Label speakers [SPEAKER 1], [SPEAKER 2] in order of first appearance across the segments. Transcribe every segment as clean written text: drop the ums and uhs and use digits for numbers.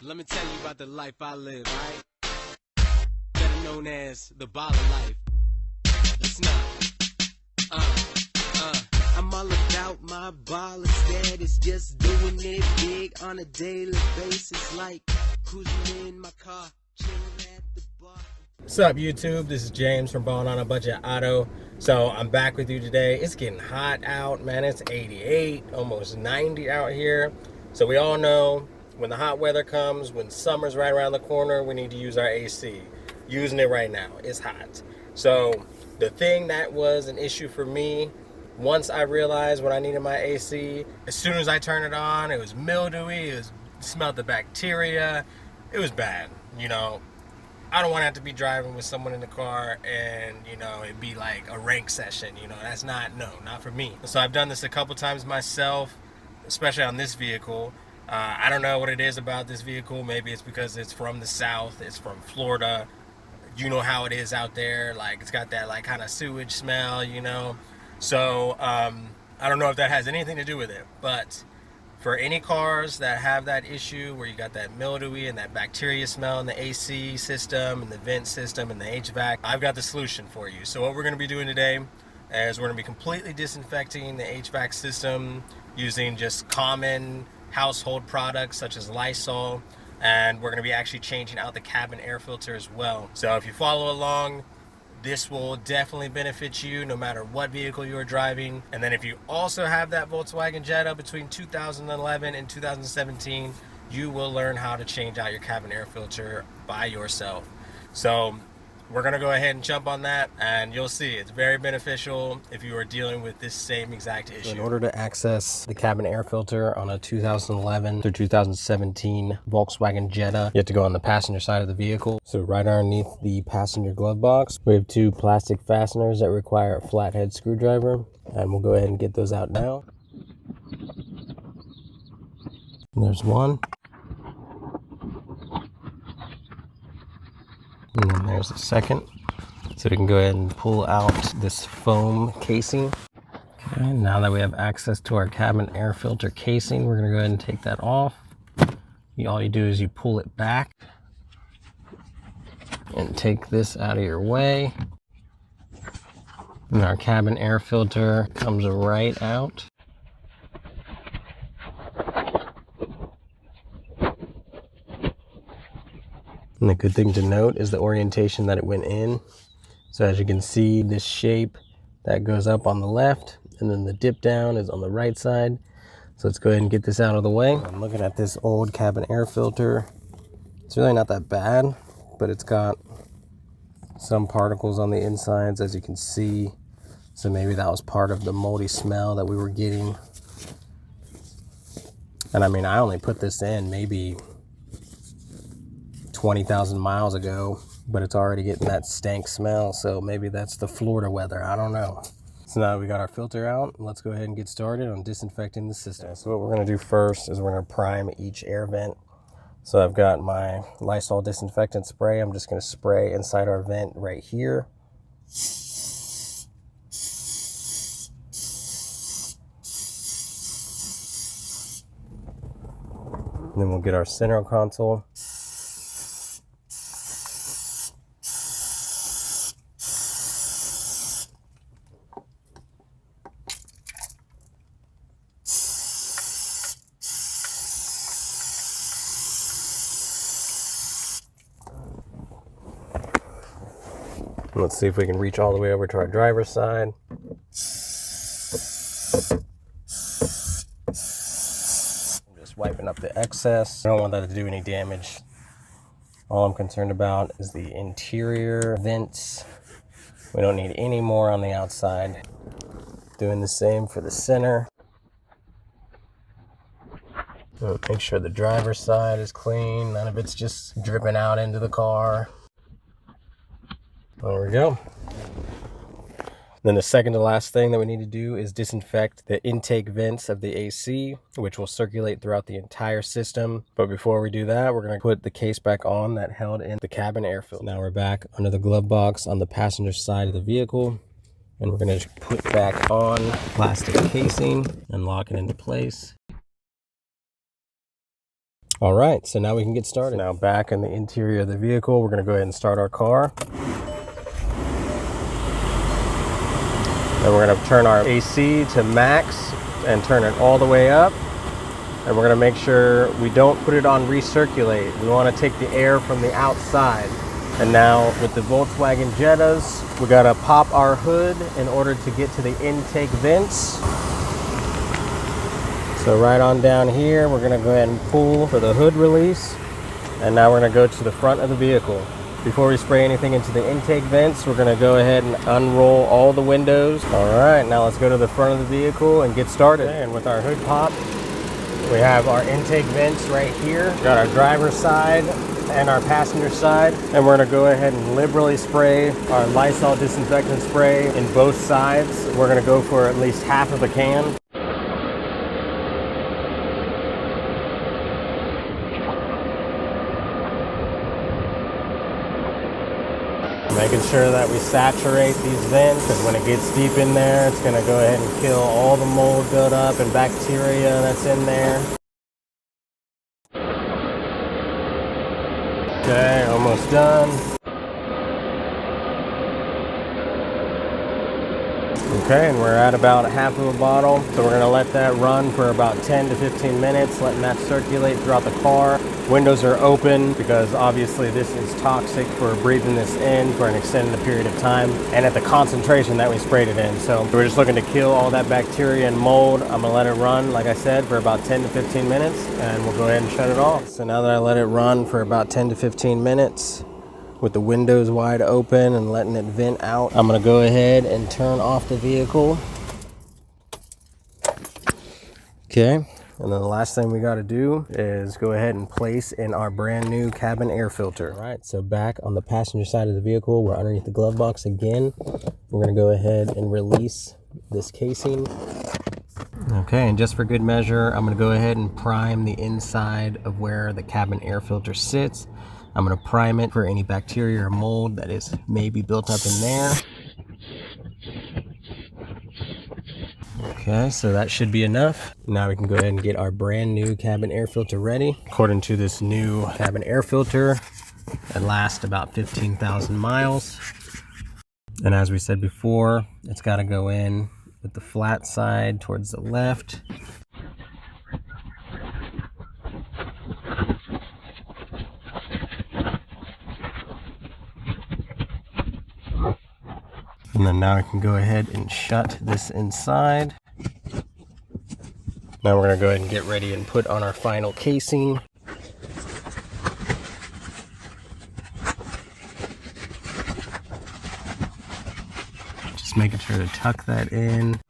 [SPEAKER 1] Let me tell you about the life I live, right? Better known as the baller life. Let's not. I'm all about my baller status, just doing it big on a daily basis, like cruising in my car, chilling at the bar.
[SPEAKER 2] What's up, YouTube? This is James from Balling on a Budget Auto. So I'm back with you today. It's getting hot out, man. It's 88, almost 90 out here. So we all know when the hot weather comes, when summer's right around the corner, we need to use our AC. Using it right now. It's hot. So the thing that was an issue for me, once I realized when I needed my AC, as soon as I turned it on, it was mildewy, it smelled the bacteria. It was bad, you know. I don't want to have to be driving with someone in the car and, you know, it'd be like a rank session, you know. That's not for me. So I've done this a couple times myself, especially on this vehicle. I don't know what it is about this vehicle. Maybe it's because it's from the South, it's from Florida. You know how it is out there. Like, it's got that like kind of sewage smell, you know. So I don't know if that has anything to do with it, but for any cars that have that issue where you got that mildewy and that bacteria smell in the AC system and the vent system and the HVAC, I've got the solution for you. So what we're going to be doing today is we're going to be completely disinfecting the HVAC system using just common household products such as Lysol, and we're going to be actually changing out the cabin air filter as well. So if you follow along, this will definitely benefit you no matter what vehicle you're driving. And then if you also have that Volkswagen Jetta between 2011 and 2017, you will learn how to change out your cabin air filter by yourself. So we're gonna go ahead and jump on that, and you'll see it's very beneficial if you are dealing with this same exact issue. In order to access the cabin air filter on a 2011 through 2017 Volkswagen Jetta, you have to go on the passenger side of the vehicle. So right underneath the passenger glove box, we have two plastic fasteners that require a flathead screwdriver, and we'll go ahead and get those out now. And there's one. And then there's the second. So we can go ahead and pull out this foam casing. Okay, now that we have access to our cabin air filter casing, we're gonna go ahead and take that off. All you do is you pull it back and take this out of your way. And our cabin air filter comes right out. And the good thing to note is the orientation that it went in. So as you can see, this shape that goes up on the left, and then the dip down is on the right side. So let's go ahead and get this out of the way. I'm looking at this old cabin air filter. It's really not that bad, but it's got some particles on the insides, as you can see. So maybe that was part of the moldy smell that we were getting. And I mean, I only put this in maybe 20,000 miles ago, but it's already getting that stank smell. So maybe that's the Florida weather. I don't know. So now we got our filter out. Let's go ahead and get started on disinfecting the system. Okay, so what we're going to do first is we're going to prime each air vent. So I've got my Lysol disinfectant spray. I'm just going to spray inside our vent right here. And then we'll get our center console. Let's see if we can reach all the way over to our driver's side. I'm just wiping up the excess. I don't want that to do any damage. All I'm concerned about is the interior vents. We don't need any more on the outside. Doing the same for the center. Make sure the driver's side is clean. None of it's just dripping out into the car. There we go. Then the second to last thing that we need to do is disinfect the intake vents of the AC, which will circulate throughout the entire system. But before we do that, we're going to put the case back on that held in the cabin air filter. Now we're back under the glove box on the passenger side of the vehicle, and we're going to put back on plastic casing and lock it into place. All right, so now we can get started. Now back in the interior of the vehicle, we're gonna go ahead and start our car. And we're gonna turn our AC to max and turn it all the way up. And we're gonna make sure we don't put it on recirculate. We wanna take the air from the outside. And now with the Volkswagen Jettas, we gotta pop our hood in order to get to the intake vents. So right on down here, we're gonna go ahead and pull for the hood release. And now we're gonna go to the front of the vehicle. Before we spray anything into the intake vents, we're gonna go ahead and unroll all the windows. All right, now let's go to the front of the vehicle and get started. Okay, and with our hood pop, we have our intake vents right here. Got our driver's side and our passenger side. And we're gonna go ahead and liberally spray our Lysol disinfectant spray in both sides. We're gonna go for at least half of a can. Making sure that we saturate these vents, because when it gets deep in there, it's gonna go ahead and kill all the mold buildup and bacteria that's in there. Okay, almost done. Okay, and we're at about half of a bottle. So we're gonna let that run for about 10 to 15 minutes, letting that circulate throughout the car. Windows are open because obviously this is toxic for breathing this in for an extended period of time and at the concentration that we sprayed it in. So we're just looking to kill all that bacteria and mold. I'm gonna let it run, like I said, for about 10 to 15 minutes and we'll go ahead and shut it off. So now that I let it run for about 10 to 15 minutes, with the windows wide open and letting it vent out, I'm gonna go ahead and turn off the vehicle. Okay, and then the last thing we gotta do is go ahead and place in our brand new cabin air filter. All right, so back on the passenger side of the vehicle, we're underneath the glove box again. We're gonna go ahead and release this casing. Okay, and just for good measure, I'm gonna go ahead and prime the inside of where the cabin air filter sits. I'm gonna prime it for any bacteria or mold that is maybe built up in there. Okay, so that should be enough. Now we can go ahead and get our brand new cabin air filter ready. According to this new cabin air filter, it lasts about 15,000 miles. And as we said before, it's gotta go in with the flat side towards the left. And then now I can go ahead and shut this inside. Now we're gonna go ahead and get ready and put on our final casing. Just making sure to tuck that in.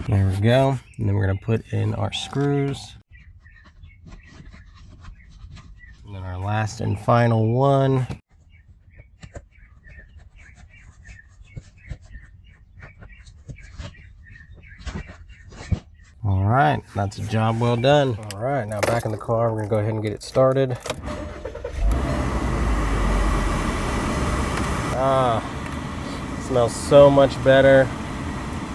[SPEAKER 2] There we go. And then we're gonna put in our screws. And then our last and final one. All right, that's a job well done. All right, now back in the car, we're gonna go ahead and get it started. Smells so much better.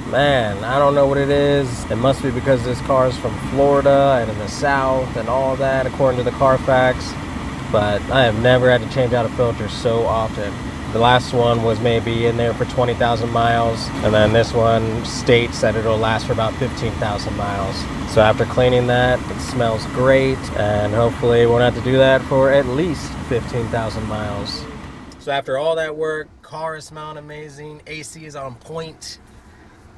[SPEAKER 2] Man, I don't know what it is. It must be because this car is from Florida and in the South and all that, according to the Carfax. But I have never had to change out a filter so often. The last one was maybe in there for 20,000 miles, and then this one states that it'll last for about 15,000 miles. So after cleaning that, it smells great, and hopefully we won't have to do that for at least 15,000 miles. So after all that work, car is smelling amazing, AC is on point.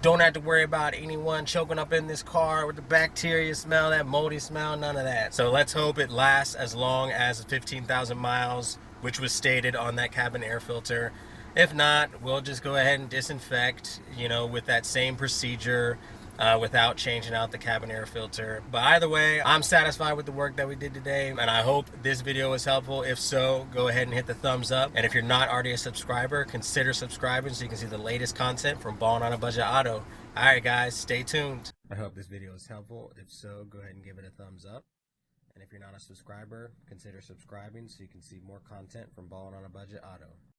[SPEAKER 2] Don't have to worry about anyone choking up in this car with the bacteria smell, that moldy smell, none of that. So let's hope it lasts as long as 15,000 miles, which was stated on that cabin air filter. If not, we'll just go ahead and disinfect, you know, with that same procedure without changing out the cabin air filter. But either way, I'm satisfied with the work that we did today, and I hope this video was helpful. If so, go ahead and hit the thumbs up. And if you're not already a subscriber, consider subscribing so you can see the latest content from Ballin' on a Budget Auto. All right, guys, stay tuned. I hope this video was helpful. If so, go ahead and give it a thumbs up. And if you're not a subscriber, consider subscribing so you can see more content from Ballin' on a Budget Auto.